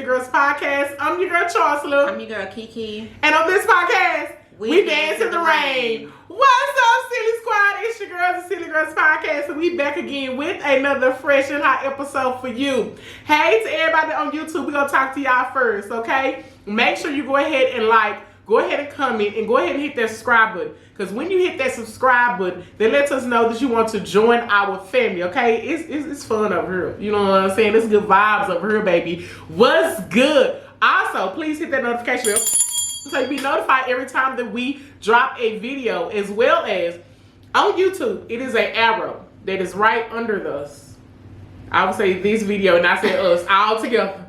Sillygirlspodcast. I'm your girl Charsla. I'm your girl KeeKee. And on this podcast, we dance in the rain. What's up, Silly Squad? It's your girls, the Silly Girls Podcast, and we back again with another fresh and hot episode for you. Hey, to everybody on YouTube, we're going to talk to y'all first, okay? Make sure you go ahead and go ahead and comment, and go ahead and hit that subscribe button. Because when you hit that subscribe button, that lets us know that you want to join our family, okay? It's fun over here. You know what I'm saying? It's good vibes over here, baby. What's good? Also, please hit that notification bell so you'll be notified every time that we drop a video, as well as on YouTube, it is an arrow that is right under us. I would say this video, and I said us all together.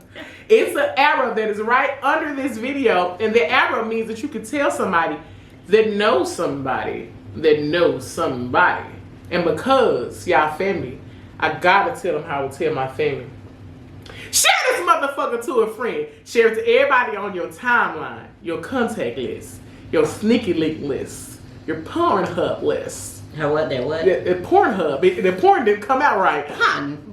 It's an arrow that is right under this video, and the arrow means that you can tell somebody that knows somebody that knows somebody. And because y'all family, I gotta tell them how to tell my family. Share this motherfucker to a friend. Share it to everybody on your timeline, your contact list, your sneaky link list, your Pornhub list. How what? That what? The Pornhub. The porn didn't come out right.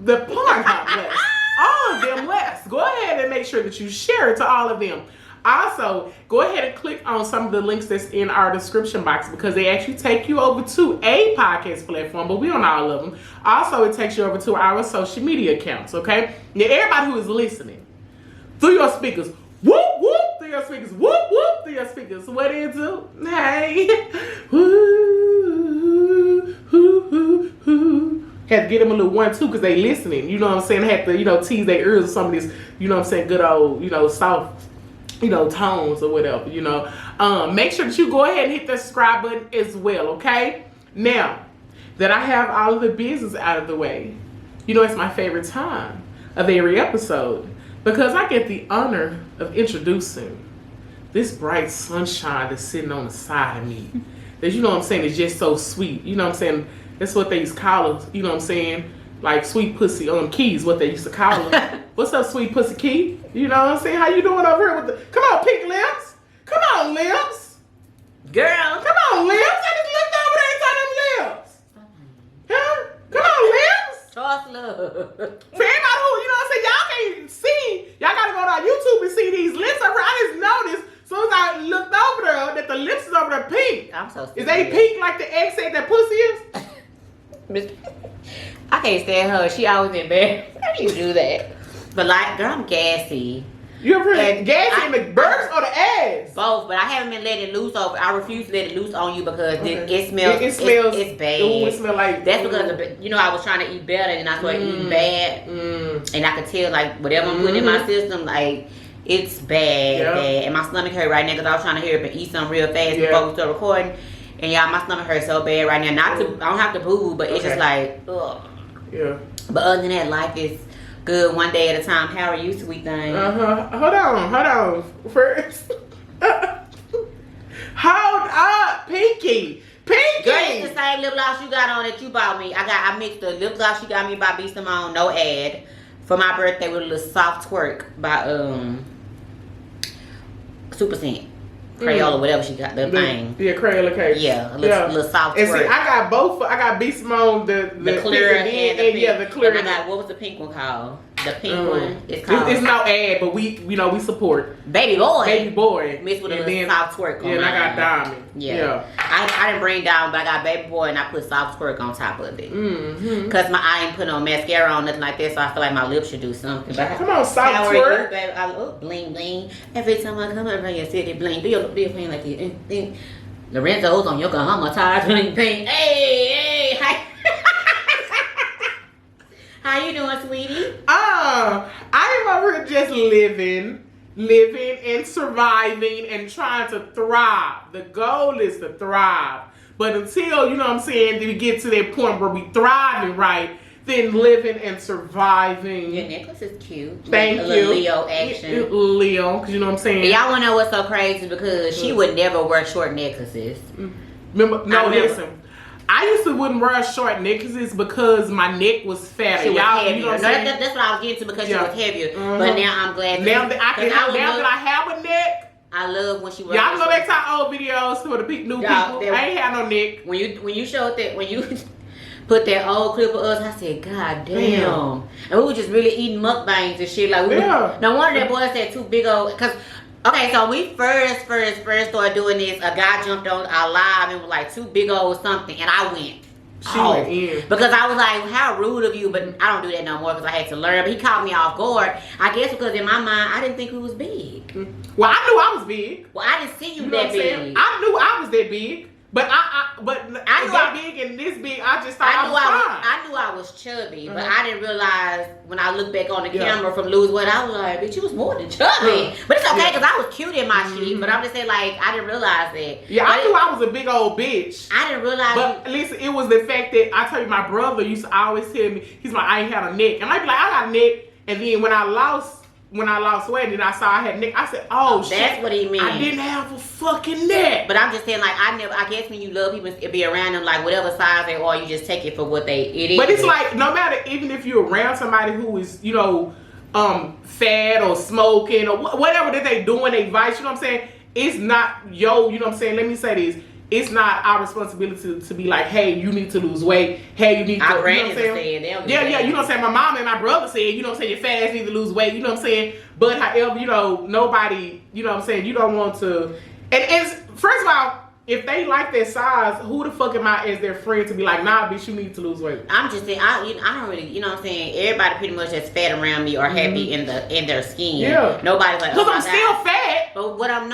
The Pornhub list. All of them lists. Go ahead and make sure that you share it to all of them. Also, go ahead and click on some of the links that's in our description box because they actually take you over to a podcast platform, but we on all of them. Also, it takes you over to our social media accounts, okay? Now, everybody who is listening, through your speakers, whoop, whoop, through your speakers, whoop, whoop, through your speakers. What do you do? Hey, whoo, whoo, whoo, whoo. Had to get them a little 1-2 because they listening. You know what I'm saying? Had to, tease their ears with some of this, you know what I'm saying, good old, soft, tones or whatever, Make sure that you go ahead and hit the subscribe button as well, okay? Now that I have all of the business out of the way, it's my favorite time of every episode because I get the honor of introducing this bright sunshine that's sitting on the side of me. That, is just so sweet. That's what they used to call her, like sweet pussy keys, what they used to call her. What's up, sweet pussy key? You know what I'm saying? How you doing over here with the... Come on, pink lips. Come on, lips. Girl. Come on, lips. I just looked over there and saw them lips. Huh? Come on, lips. Charsla. For everybody who, y'all can't see. Y'all got to go to our YouTube and see these lips over here. I just noticed as soon as I looked over there that the lips is over there pink. I'm so stupid. Is they pink like the egg said that pussy is? I can't stand her. She always in bed. How do you do that? But girl, I'm gassy. You ever gassy in the burps or the ass? Both, but I haven't been letting it loose over. I refuse to let it loose on you because it smells. It smells. It's bad. Ooh, it smells like. That's because I was trying to eat better and I started eating bad, and I could tell whatever I'm putting in my system it's bad, bad, and my stomach hurt right now because I was trying to hurry up and eat something real fast before we start recording. And y'all, my stomach hurts so bad right now. I don't have to boo, but it's just ugh. Yeah. But other than that, life is good one day at a time. How are you, sweet thing? Hold on. First. Hold up, Pinky. Girl, it's the same lip gloss you got on that you bought me. I mixed the lip gloss you got me by B Simone, no ad, for my birthday with a little soft twerk by Super Scent. Crayola, whatever she got, the thing. Yeah, Crayola cake. Yeah, a little soft twerk. And see, I got both. I got B Simone, the clear and the pink. Yeah, the clear. And I got, what was the pink one called? The pink one. It's called. It's no ad, but we support. Baby boy. Mixed with a little soft twerk on. Yeah, and I got Diamond. Yeah. I didn't bring Diamond, but I got baby boy and I put soft twerk on top of it. Cause I ain't put no mascara on, nothing like that, so I feel like my lips should do something. But come on, soft twerk. Baby? I look bling bling. Every time I come over here, city bling. Do your thing like this. Lorenzo's on Yokohama tires bling bling. Hey, hi. How you doing, sweetie? I am over here just living and surviving and trying to thrive. The goal is to thrive. But until, we get to that point where we thriving right, then living and surviving. Your necklace is cute. Thank you. Leo action. Leo, because you know what I'm saying? Y'all want to know what's so crazy? Because she would never wear short necklaces. Listen. I used to wouldn't wear short necklaces because my neck was fatter. She was heavier. You know that's what I was getting to because she was heavier. But now I'm glad. Now that I have a neck, I love when she wears. Y'all go back to our old videos for the new people. I ain't have no neck. When you showed that put that old clip of us. I said, God damn. And we were just really eating mukbangs and shit. Like, no wonder that boy said 2 big old, because, okay, so we first started doing this, a guy jumped on our live and was like 2 big old something, and I went. Went in. Because I was like, how rude of you, but I don't do that no more because I had to learn. But he caught me off guard. I guess because in my mind, I didn't think we was big. Well, I knew I was big. Well, I didn't see you know that big. I knew I was that big. But I knew that big and this big, I just thought I was fine. I knew I was chubby, but I didn't realize when I looked back on the camera from Lose Weight, I was like, bitch, you was more than chubby. But it's okay because I was cute in my shit. But I'm just saying, like, I didn't realize that. Yeah, I knew I was a big old bitch. I didn't realize. But listen, it was the fact that I tell you, my brother used to always tell me, he's like, I ain't had a neck, and I'd be like, I got a neck. And then when I lost weight and I saw I had neck, I said, oh shit. That's what he meant. I didn't have a fucking neck. But I'm just saying, like, I guess when you love people, it be around them, like, whatever size they are, you just take it for what it is. But it's like, no matter, even if you're around somebody who is, you know, fat or smoking or whatever that they doing, they vice, you know what I'm saying? It's not, you know what I'm saying? Let me say this. It's not our responsibility to be like, hey, you need to lose weight. Hey, you need to, you know what I'm saying? Yeah, you know what I'm saying? My mom and my brother said, you know what I'm saying, your fat ass need to lose weight, you know what I'm saying? But however, you know, nobody, you know what I'm saying, you don't want to, and it's, first of all, if they like their size, who the fuck am I as their friend to be like, nah, bitch, you need to lose weight? I'm just saying, I don't really, you know what I'm saying? Everybody pretty much that's fat around me or happy in their skin. Yeah. Nobody's like, because I'm still fat. But what I'm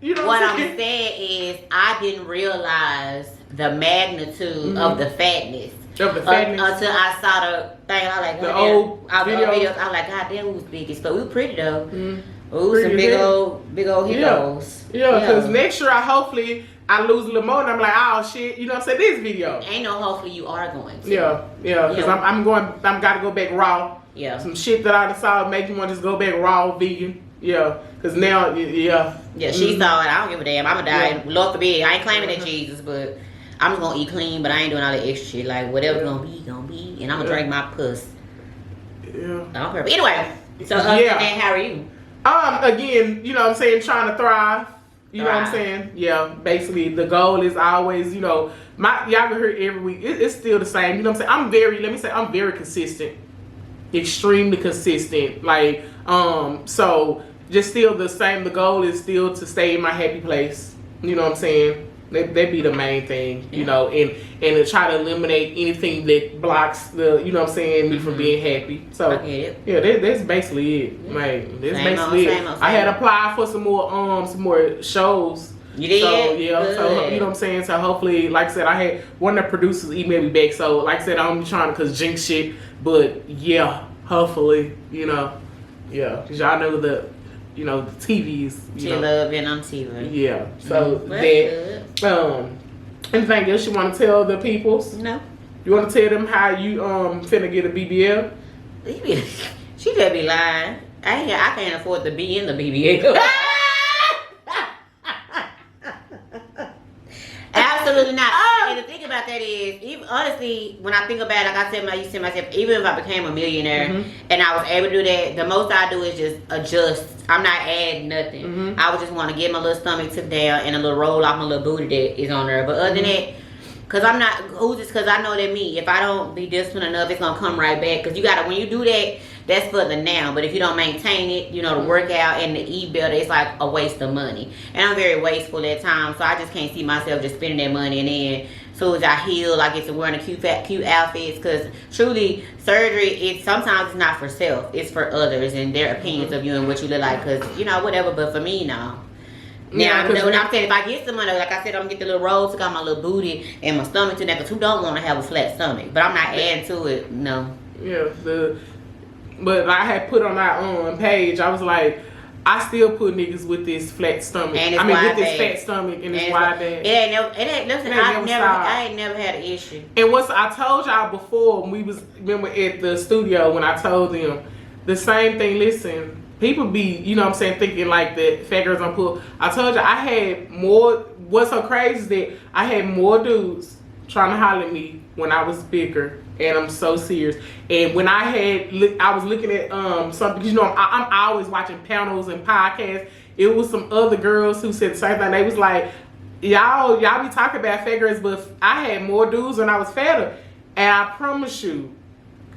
you know what I'm saying is, I didn't realize the magnitude of the fatness. Until I saw the thing, I was like, the old videos. I was like, God damn, we was big as fuck. We were pretty though. Ooh, some big old hippos. Yeah, because next year hopefully I lose a little more and I'm like, oh shit, you know what I'm saying, this video. Ain't no hopefully you are going to. Yeah, because I'm gotta go back raw. Yeah. Some shit that I decided make me want to just go back raw vegan. Yeah, because now, Yeah, she saw it. I don't give a damn. I'm gonna die. Lord forbid. I ain't claiming that Jesus, but I'm just gonna eat clean, but I ain't doing all that extra shit. Like, whatever's gonna be. And I'm gonna drink my puss. Yeah. I don't care. Anyway, so other than that, how are you? Again, you know what I'm saying, trying to thrive. You know what I'm saying? Yeah, basically the goal is always, you know, y'all can hear it every week. It's still the same. You know what I'm saying? I'm very consistent. Extremely consistent. Like, so just still the same. The goal is still to stay in my happy place. You know what I'm saying? That be the main thing, you know, and to try to eliminate anything that blocks the, you know what I'm saying, me from being happy. So yeah, that's basically it. Like, that's basically it. I had applied for some more shows. You did? So yeah, so you know what I'm saying. So hopefully, like I said, I had one of the producers email me back. So like I said, I'm trying to cause jinx shit, but yeah, hopefully, you know, yeah, cause y'all know the. You know, the TVs. She love being on TV. Yeah. So that. Anything else you want to tell the peoples? No. You want to tell them how you finna get a BBL? She just be lying. I can't afford to be in the BBL. Absolutely not. And the thing about that is, even honestly, when I think about it, like I said, I used to say myself, even if I became a millionaire and I was able to do that, the most I do is just adjust. I'm not adding nothing. I would just want to get my little stomach took down and a little roll off my little booty that is on there. But other than that, because I'm not, because I know that me, if I don't be disciplined enough, it's going to come right back. Because you got to, when you do that, that's for the now. But if you don't maintain it, you know, the workout and the eat better, it's like a waste of money. And I'm very wasteful at times, so I just can't see myself just spending that money. And then as soon as I heal, I get to wearing the cute outfits. Because truly, surgery, sometimes it's not for self. It's for others and their opinions of you and what you look like. Because, you know, whatever. But for me, no. Now, when I'm saying, if I get some money, like I said, I'm going to get the little rolls, got my little booty and my stomach to that. Because who don't want to have a flat stomach? But I'm not adding to it, no. Yeah, but I had put on our own page, I was like, I still put niggas with this flat stomach. And it's with this fat stomach and this wide bag. I ain't never had an issue. And once I told y'all before, when we was at the studio, when I told them the same thing, listen, people be, you know what I'm saying, thinking like that fat girls don't pull. I told you I had more, what's so crazy is that I had more dudes trying to holler at me when I was bigger. And I'm so serious. And when I was looking at something, you know, I'm always watching panels and podcasts. It was some other girls who said the same thing. They was like, y'all be talking about fat girls, but I had more dudes when I was fatter. And I promise you,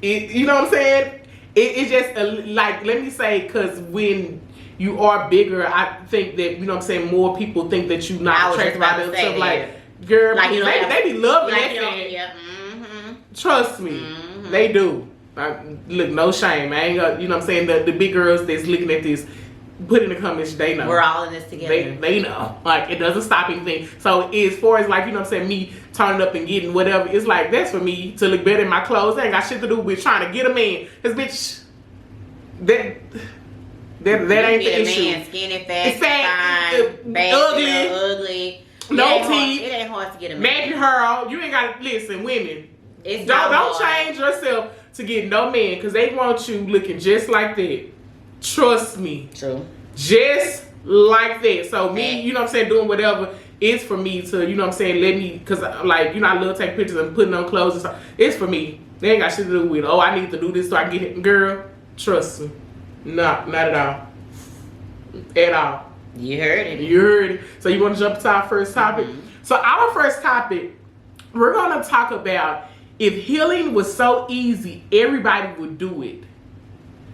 you know what I'm saying? It's just like, let me say, because when you are bigger, I think that, you know what I'm saying, more people think that you're not attracted by them stuff. Like, girl, like, they be loving that thing. Yeah. Trust me, they do. Look, no shame. I ain't gonna, you know what I'm saying, the big girls that's looking at this, put in the comments, they know. We're all in this together. They know. Like, it doesn't stop anything. So as far as, like, you know what I'm saying, me turning up and getting whatever, it's like, that's for me to look better in my clothes. That ain't got shit to do with trying to get a man. Cause bitch, that ain't the issue. Man, skinny, fat, fine, ugly. No teeth. It ain't hard to get a man. Nappy hair. You ain't gotta listen, women. Don't change yourself to get no man, because they want you looking just like that. Trust me. True. Just like that. So me, you know what I'm saying, doing whatever is for me to, you know what I'm saying, let me, because like, you know, I love to take pictures and putting on clothes and stuff. It's for me. They ain't got shit to do with, oh, I need to do this so I can get it. Girl, trust me. Not at all. At all. You heard it. You heard it. So you want to jump to our first topic? So our first topic, we're going to talk about if healing was so easy, everybody would do it.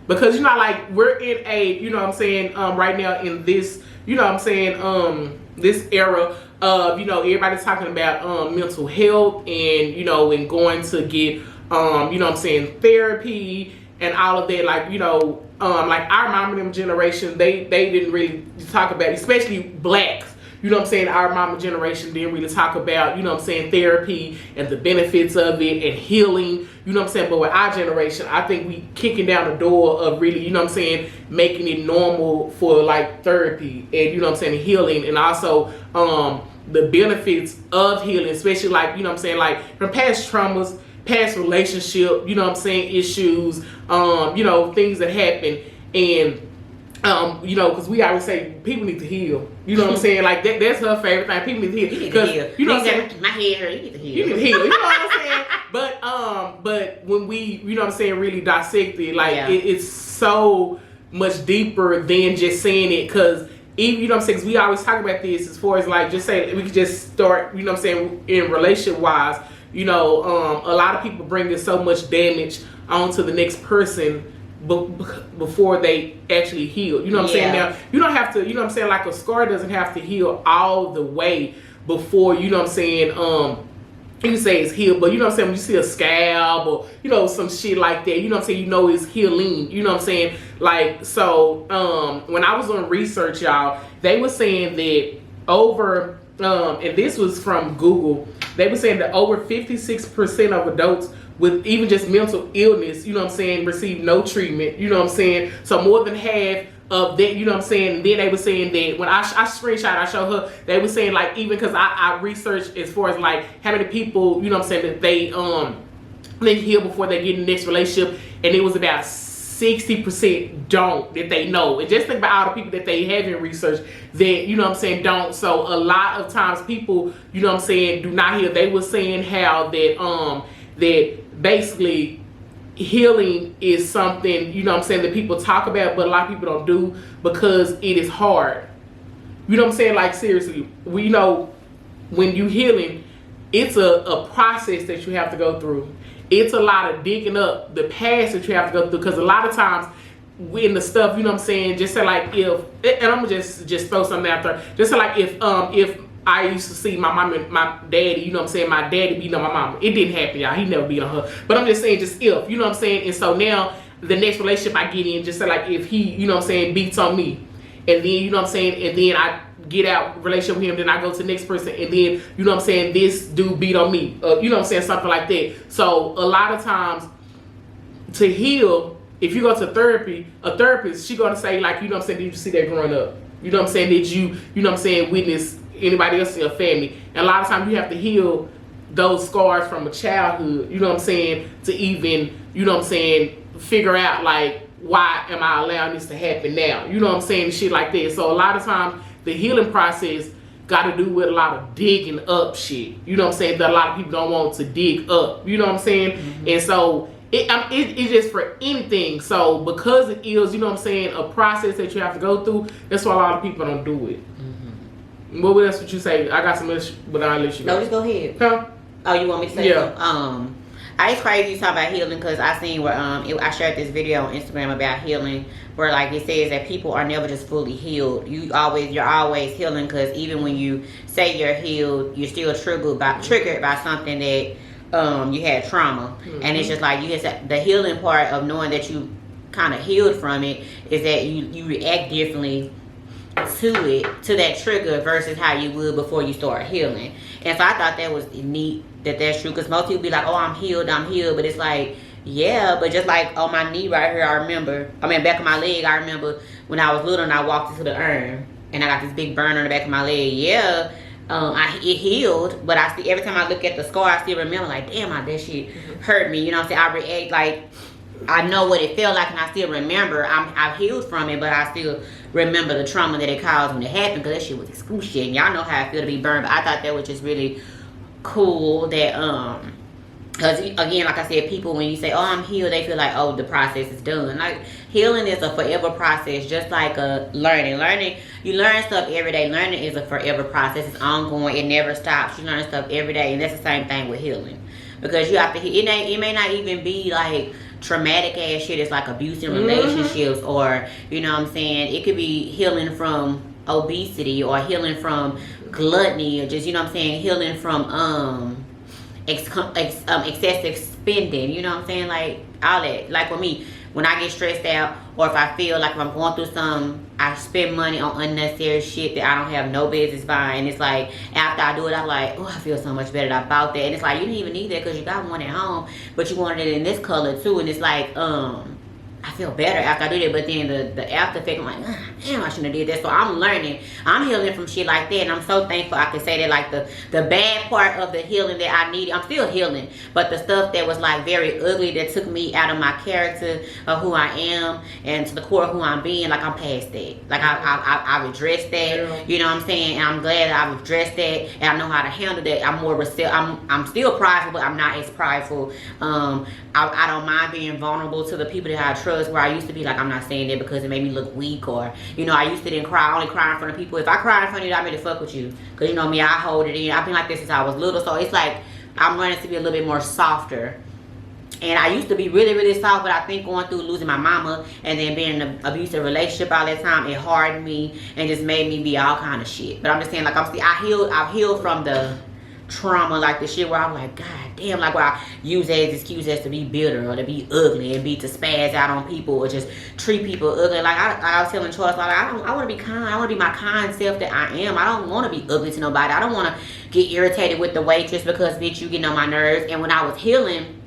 Because, you know, like, we're in a, you know what I'm saying, right now in this, you know what I'm saying, this era of, you know, everybody's talking about mental health and, you know, and going to get, you know what I'm saying, therapy and all of that. Like, you know, like our mama and them generation, they didn't really talk about, especially blacks. You know what I'm saying? Our mama generation didn't really talk about, you know what I'm saying, therapy and the benefits of it and healing. You know what I'm saying? But with our generation, I think we kicking down the door of really, you know what I'm saying, making it normal for like therapy and, you know what I'm saying, healing, and also the benefits of healing, especially like, you know what I'm saying, like from past traumas, past relationship, you know what I'm saying, issues, you know, things that happen. And you know, because we always say people need to heal. You know what I'm saying? Like that's her favorite thing. People need to heal. Because you know what I'm saying? My head hurt. You need to heal. You need to heal. You know what I'm saying? But when we, you know what I'm saying, really dissect it, like it's so much deeper than just saying it. Because even, you know what I'm saying, because we always talk about this as far as like just say we could just start, you know what I'm saying, in relationship wise. You know, a lot of people bring this so much damage onto the next person before they actually heal. You know what I'm saying? Now, you don't have to, you know what I'm saying, like a scar doesn't have to heal all the way before, you know what I'm saying, you say it's healed, but you know what I'm saying, when you see a scab or, you know, some shit like that, you know what I'm saying, you know it's healing. You know what I'm saying? Like, so, when I was doing research, y'all, they were saying that over, and this was from Google, they were saying that over 56% of adults with even just mental illness, you know what I'm saying, receive no treatment, you know what I'm saying? So more than half of that, you know what I'm saying? And then they were saying that when I screenshot, I showed her, they were saying like, even because I researched as far as like how many people, you know what I'm saying, that they heal before they get in the next relationship, and it was about 60% don't, that they know. And just think about all the people that they haven't researched that, you know what I'm saying, don't. So a lot of times people, you know what I'm saying, do not heal. They were saying how that that basically healing is something, you know what I'm saying, that people talk about, but a lot of people don't do because it is hard. You know what I'm saying? Like, seriously, we know when you healing, it's a process that you have to go through. It's a lot of digging up the past that you have to go through, because a lot of times in the stuff, you know what I'm saying, just say like if, and I'm gonna just throw something out there, just say like if I used to see my mom and my daddy, you know what I'm saying, my daddy beating on my mama. It didn't happen, y'all. He never beat on her. But I'm just saying, just if, you know what I'm saying? And so now, the next relationship I get in, just say like if he, you know what I'm saying, beats on me. And then, you know what I'm saying, and then I get out relationship with him, then I go to the next person, and then, you know what I'm saying, this dude beat on me. You know what I'm saying, something like that. So a lot of times, to heal, if you go to therapy, a therapist, she gonna say like, you know what I'm saying, did you see that growing up? You know what I'm saying, did you know what I'm saying, witness anybody else in your family? And a lot of times you have to heal those scars from a childhood, you know what I'm saying, to even, you know what I'm saying, figure out like, why am I allowing this to happen now? You know what I'm saying, shit like that. So a lot of times the healing process got to do with a lot of digging up shit, you know what I'm saying, that a lot of people don't want to dig up, you know what I'm saying. Mm-hmm. And so it's just for anything. So because it is, you know what I'm saying, a process that you have to go through, that's why a lot of people don't do it. What else would you say? I got some else, but I'll let you go. No, just go ahead. Huh? Oh, you want me to say something? It's crazy you talk about healing because I seen where I shared this video on Instagram about healing where like it says that people are never just fully healed. You're always healing because even when you say you're healed, you're still triggered by something that you had trauma. And it's just like the healing part of knowing that you kind of healed from it is that you react differently to that trigger versus how you would before you start healing. And so I thought that was neat that's true because most people be like, oh, I'm healed, but it's like, yeah, but just like on my knee right here, back of my leg, I remember when I was little and I walked into the urn and I got this big burn on the back of my leg. Yeah, it healed, but every time I look at the scar, I still remember like, damn, that shit hurt me. You know what I'm saying? I react like I know what it felt like, and I still remember. I've healed from it, but I still remember the trauma that it caused when it happened because that shit was excruciating. Y'all know how I feel to be burned, but I thought that was just really cool that because again, like I said, people when you say, oh, I'm healed, they feel like, oh, the process is done. Like healing is a forever process, just like learning. You learn stuff every day. Learning is a forever process. It's ongoing. It never stops. You learn stuff every day, and that's the same thing with healing because you have to. It may not even be like traumatic ass shit. It's like abuse in relationships, or you know what I'm saying. It could be healing from obesity, or healing from gluttony, or just you know what I'm saying, healing from excessive spending. You know what I'm saying, like all that. Like with me, when I get stressed out, or if I feel like if I'm going through something, I spend money on unnecessary shit that I don't have no business buying. It's like after I do it, I'm like, oh, I feel so much better about that. And it's like you didn't even need that because you got one at home, but you wanted it in this color too. And it's like I feel better after I do that, but then the after effect, I'm like, damn, I shouldn't have did that. So I'm learning. I'm healing from shit like that, and I'm so thankful I can say that, like, the bad part of the healing that I needed, I'm still healing, but the stuff that was, like, very ugly that took me out of my character of who I am and to the core of who I'm being, like, I'm past that. Like, I've addressed that, yeah. You know what I'm saying? And I'm glad that I've addressed that, and I know how to handle that. I'm more I'm still prideful, but I'm not as prideful. I don't mind being vulnerable to the people that I trust, where I used to be like, I'm not saying that because it made me look weak, or, you know, I used to only cry in front of people. If I cry in front of you, I made to fuck with you. Because, you know me, I hold it in. I've been like this since I was little, so it's like, I'm learning to be a little bit more softer. And I used to be really, really soft, but I think going through losing my mama and then being in an abusive relationship all that time, it hardened me and just made me be all kind of shit. But I'm just saying, like, I've healed from the trauma, like the shit where I'm like, God damn, like where I use that as excuse as to be bitter or to be ugly and to spaz out on people or just treat people ugly. Like I was telling Charsla, like, I want to be kind. I want to be my kind self that I am. I don't want to be ugly to nobody. I don't want to get irritated with the waitress because, bitch, you getting on my nerves. And when I was healing,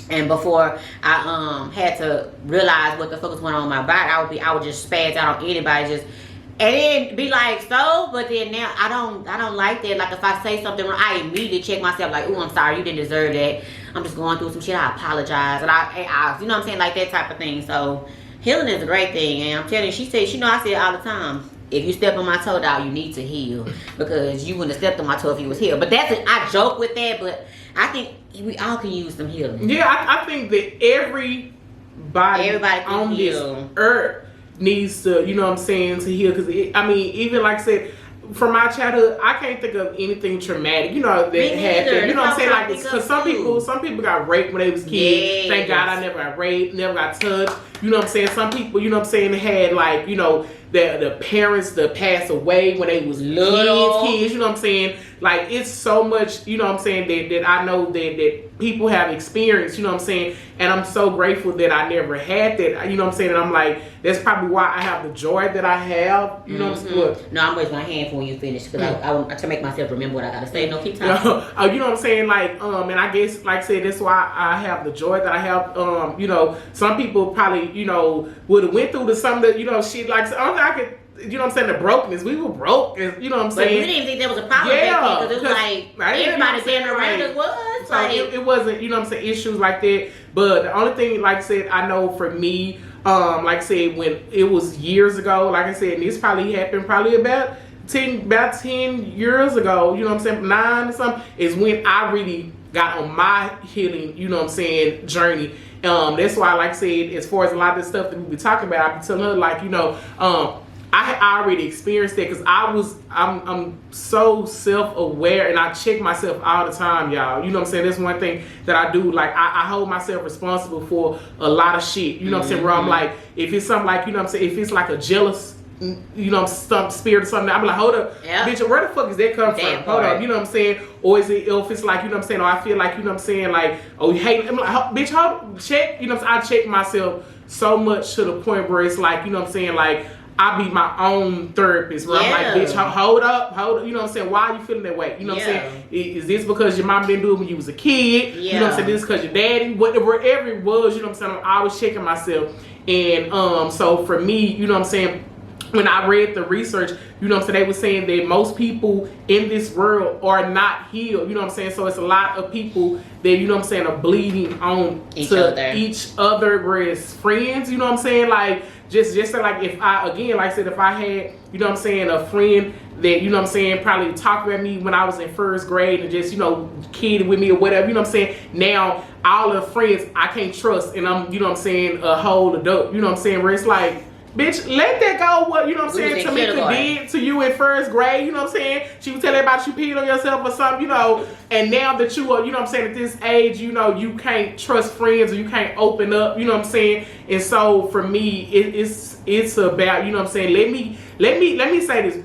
and before I had to realize what the fuck was going on in my body, I would just spaz out on anybody, just. And then be like, so, but then now I don't like that. Like if I say something wrong, I immediately check myself like, oh, I'm sorry, you didn't deserve that. I'm just going through some shit, I apologize. And I you know what I'm saying, like that type of thing. So healing is a great thing. And I'm telling you, she said, you know, I say it all the time. If you step on my toe, dog, you need to heal. Because you wouldn't have stepped on my toe if you was healed. But I joke with that, but I think we all can use some healing. Yeah, I think that everybody on this earth needs to, you know what I'm saying, to heal. Because I mean, even like I said, from my childhood, I can't think of anything traumatic, you know, that happened. You know what I'm saying? Like, because some people got raped when they was kids. Yes. Thank God I never got raped, never got touched. You know what I'm saying? Some people, you know what I'm saying, had like, you know, the parents that passed away when they was little kids. You know what I'm saying? Like, it's so much, you know what I'm saying, that I know that people have experienced, you know what I'm saying? And I'm so grateful that I never had that, you know what I'm saying? And I'm like, that's probably why I have the joy that I have, you know what I'm saying? No, I'm raising my hand for when you finish, because I want to make myself remember what I got to say. No, keep talking. You know what I'm saying? Like, and I guess, like I said, that's why I have the joy that I have. You know, some people probably, you know, would have went through some of the, you know, shit, like, I could, you know what I'm saying, the brokenness. We were broke, you know what I'm saying? But we didn't think there was a problem back then, because it was like, everybody saying around us was. So like, it wasn't, you know what I'm saying, issues like that. But the only thing, like I said, I know for me, like I said, when it was years ago, like I said, and this probably happened probably about 10 years ago, you know what I'm saying, 9 or something, is when I really got on my healing, you know what I'm saying, journey. That's why, like I said, as far as a lot of the stuff that we be talking about, I be telling her, like, you know, I already experienced that because I'm so self-aware and I check myself all the time, y'all. You know what I'm saying? That's one thing that I do. Like I hold myself responsible for a lot of shit. You know what I'm saying? Where I'm like, if it's something like, you know what I'm saying, if it's like a jealous, you know, some spirit or something, I'm like, hold up, bitch, where the fuck is that come from? Hold up, you know what I'm saying? Or is it, if it's like, you know what I'm saying, or I feel like, you know what I'm saying, like, oh, you hate, I'm like, bitch, hold, check, you know what I'm saying? I check myself so much to the point where it's like, you know what I'm saying, like, I be my own therapist where I'm like, bitch, hold up, you know what I'm saying? Why are you feeling that way? You know what I'm saying? Is this because your mom didn't do it when you was a kid? You know what I'm saying? This is because your daddy, whatever it was, you know what I'm saying? I'm always checking myself. And so for me, you know what I'm saying, when I read the research, you know what I'm saying, they were saying that most people in this world are not healed, you know what I'm saying? So it's a lot of people that, you know what I'm saying, are bleeding on each other, whereas friends, you know what I'm saying, like, just like if I, again, like I said, if I had, you know what I'm saying, a friend that, you know what I'm saying, probably talked about me when I was in first grade and just, you know, kidded with me or whatever, you know what I'm saying, now all the friends I can't trust and I'm, you know what I'm saying, a whole adult, you know what I'm saying, where it's like, bitch, let that go. What, you know what I'm saying, Tamika did to you in first grade, you know what I'm saying? She was telling about you peed on yourself or something, you know, and now that you are, you know what I'm saying, at this age, you know, you can't trust friends or you can't open up, you know what I'm saying? And so for me, it's about, you know what I'm saying, let me say this.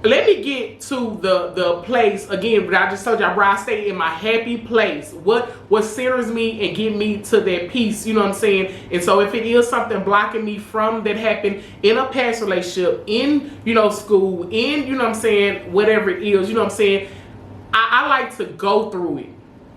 Let me get to the place again, but I just told y'all where I stay in my happy place. What centers me and get me to that peace, you know what I'm saying? And so if it is something blocking me from that happened in a past relationship, in, you know, school, in, you know what I'm saying, whatever it is, you know what I'm saying, I like to go through it.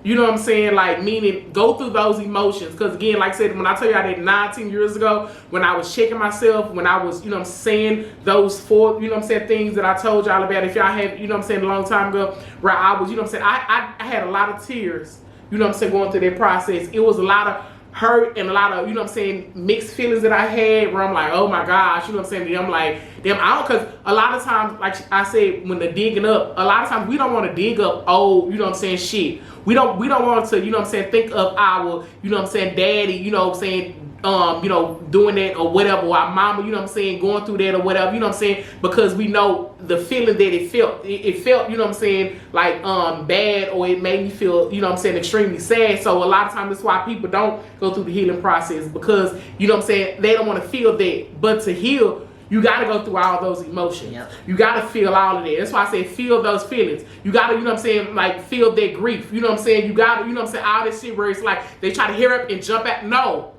You know what I'm saying? Like, meaning go through those emotions. Because again, like I said, when I tell you I did 19 years ago, when I was checking myself, when I was, you know what I'm saying, those 4, you know what I'm saying, things that I told y'all about, if y'all had, you know what I'm saying, a long time ago, where I was, you know what I'm saying, I had a lot of tears, you know what I'm saying, going through that process. It was a lot of hurt and a lot of, you know what I'm saying, mixed feelings that I had where I'm like, oh my gosh, you know what I'm saying, and I'm like, damn, I don't, because a lot of times, like I said, when the digging up, a lot of times we don't want to dig up old, you know what I'm saying, shit. We don't want to, you know what I'm saying, think of our, you know what I'm saying, daddy, you know what I'm saying, you know, doing that or whatever, or our mama, you know what I'm saying, going through that or whatever, you know what I'm saying, because we know the feeling that it felt, you know what I'm saying, like bad, or it made me feel, you know what I'm saying, extremely sad. So a lot of times that's why people don't go through the healing process, because, you know what I'm saying, they don't want to feel that. But to heal, you got to go through all those emotions. Yep. You got to feel all of that. That's why I say feel those feelings. You got to, you know what I'm saying, like feel that grief. You know what I'm saying? You got to, you know what I'm saying, all this shit where it's like they try to hear up and jump out. No.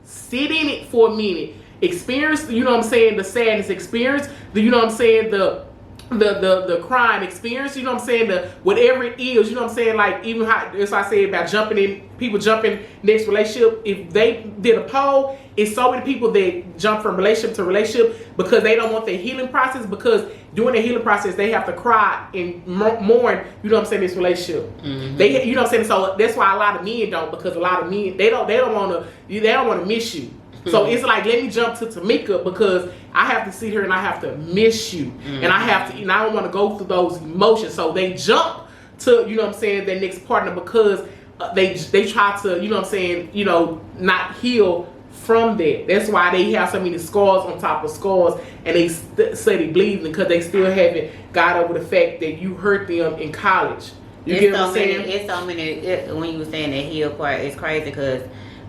Sit in it for a minute. Experience, you know what I'm saying, the sadness. Experience the, you know what I'm saying, the crime. Experience, you know what I'm saying, the whatever it is, you know what I'm saying, like even how, that's what I say about jumping in, people jumping next relationship. If they did a poll, it's so many people that jump from relationship to relationship because they don't want the healing process, because during the healing process they have to cry and mourn, you know what I'm saying, this relationship. They, you know what I'm saying, so that's why a lot of men don't, because a lot of men, they don't want to miss you. So it's like, let me jump to Tamika because I have to sit here and I have to miss you. And I have to, and I don't want to go through those emotions. So they jump to, you know what I'm saying, their next partner because they try to, you know what I'm saying, you know, not heal from that. That's why they have so many scars on top of scars, and they steady bleeding because they still haven't got over the fact that you hurt them in college. You get what I'm saying? It's so many, when you were saying that heal part, it's crazy because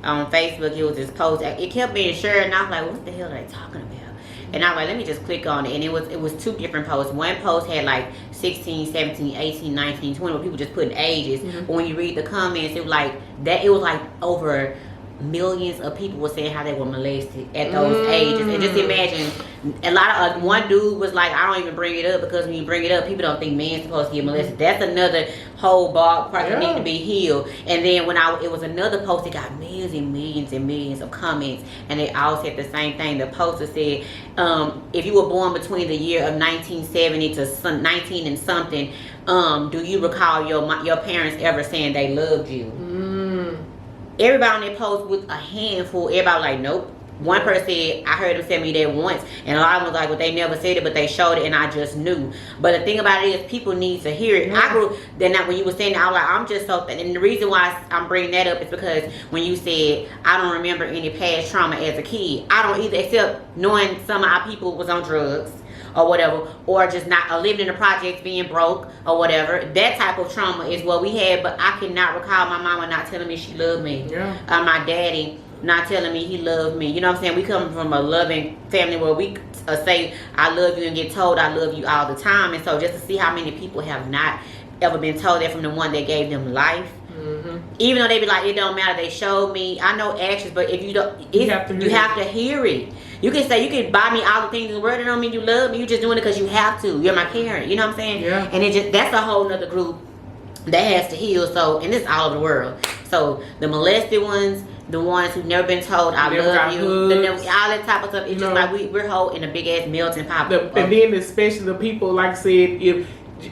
on Facebook it was this post, it kept being shared, and I was like, what the hell are they talking about? And I was like, let me just click on it, and it was 2 different posts. One post had like 16, 17, 18, 19, 20, where people just putting ages. But when you read the comments, it was like over millions of people were saying how they were molested at those ages. And just imagine, a lot of one dude was like, I don't even bring it up because when you bring it up, people don't think men's supposed to get molested. That's another whole part that need to be healed. And then when it was another post that got millions and millions and millions of comments, and they all said the same thing. The poster said, if you were born between the year of 1970 to 19 and something, do you recall your parents ever saying they loved you? Everybody on that post with a handful, everybody like, nope. one person said, I heard them tell me that once, and a lot of them was like, well, they never said it, but they showed it, and I just knew. But the thing about it is, people need to hear it. I grew, then when you were saying that, I was like, I'm just so, and the reason why I'm bringing that up is because when you said, I don't remember any past trauma as a kid, I don't either, except knowing some of our people was on drugs, or whatever, or just not living in the projects, being broke or whatever. That type of trauma is what we had, but I cannot recall my mama not telling me she loved me. My daddy not telling me he loved me. You know what I'm saying? We come from a loving family where we say I love you and get told I love you all the time. And so just to see how many people have not ever been told that from the one that gave them life. Even though they be like, it don't matter, they showed me. I know actions, but if you don't, you have to hear it. You can say, you can buy me all the things in the world, it don't mean you love me. You just doing it because you have to. You're my parent. You know what I'm saying? Yeah. And it just, that's a whole nother group that has to heal. So, and this is all over the world. So the molested ones, the ones who've never been told I love you, all that type of stuff. It's just like we're holding a big ass melting pot. And then especially the people, like I said,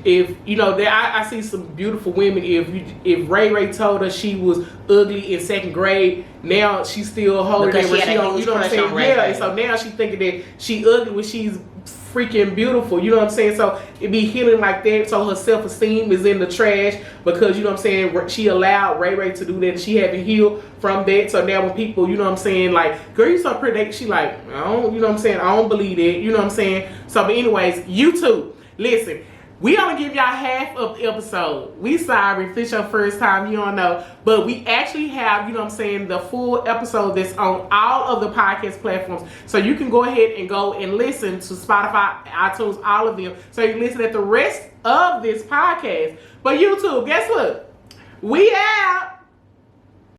if you know, I see some beautiful women. If Ray told her she was ugly in 2nd grade, now she's still holding it. She don't, you know what I'm saying? Yeah. And so now she's thinking that she ugly when she's freaking beautiful. You know what I'm saying? So it be healing like that. So her self-esteem is in the trash because, you know what I'm saying, she allowed Ray to do that, and she haven't healed from that. So now when people, you know what I'm saying, like, girl, you so pretty, she like, I don't, you know what I'm saying, I don't believe it. You know what I'm saying? So, but anyways, YouTube, listen. We only give y'all half of the episode. We sorry if it's your first time, you don't know. But we actually have, you know what I'm saying, the full episode that's on all of the podcast platforms. So you can go ahead and go and listen to Spotify, iTunes, all of them. So you can listen at the rest of this podcast. But YouTube, guess what? We out.